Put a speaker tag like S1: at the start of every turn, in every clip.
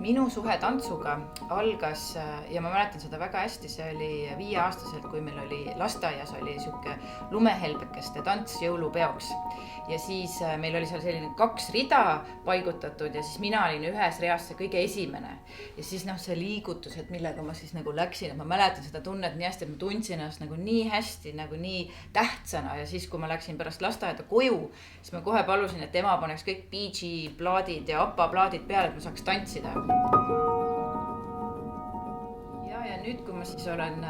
S1: minu suhe tantsuga algas ja ma mäletan seda väga hästi, see oli 5-aastaselt, kui meil oli lasteaias oli siuke lumehelbekeste tants jõulupeoks. Ja siis meil oli seal selline 2 rida paigutatud ja siis mina olin ühes reas see kõige esimene. Ja siis see liigutus, et millega ma siis nagu läksin, et ma mäletan seda tunnet nii hästi, et ma tundsin ennast nagu nii hästi, nagu nii tähtsana. Ja siis, kui ma läksin pärast lasteaeda koju, siis ma kohe palusin, et ema paneks kõik PG plaadid ja APA plaadid peale, et ma saaks tantsida. Ja nüüd, kui ma siis olen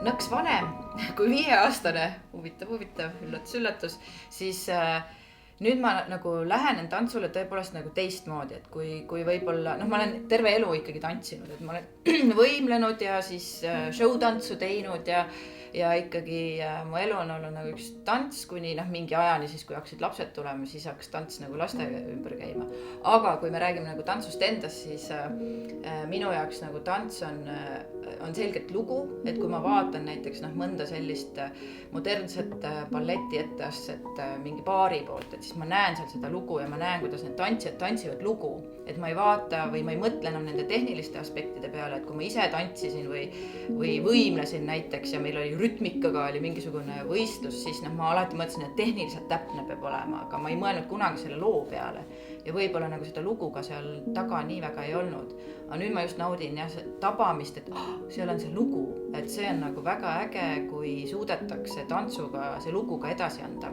S1: nõks vanem kui 5-aastane, huvitav, üllatus, siis nüüd ma nagu lähenen tantsule tõepoolest nagu teistmoodi, et kui võib-olla, ma olen terve elu ikkagi tantsinud, et ma olen võimlenud ja siis showtantsu teinud ja ikkagi mu elu on olnud nagu üks tants kuni mingi ajani siis, kui hakkasid lapsed tulema, siis hakkas tants nagu laste ümber käima. Aga kui me räägime nagu tantsust endast, siis minu jaoks nagu tants on selgelt lugu, et kui ma vaatan näiteks mõnda sellist modernset balleti etteastet mingi baari poolt, et siis ma näen seal seda lugu ja ma näen, kuidas need tantsijad tantsivad lugu, et ma ei vaata või ma ei mõtle enam nende tehniliste aspektide peale, et kui ma ise tantsisin või võimlesin näiteks ja meil oli rütmikaga oli mingisugune võistlus, siis ma alati mõtlesin, et tehniliselt täpne peab olema, aga ma ei mõelnud kunagi selle loo peale ja võib-olla nagu seda lugu ka seal taga nii väga ei olnud. Aga nüüd ma just naudin tabamist, et seal on see lugu, et see on nagu väga äge, kui suudetakse tantsuga see lugu ka edasi anda.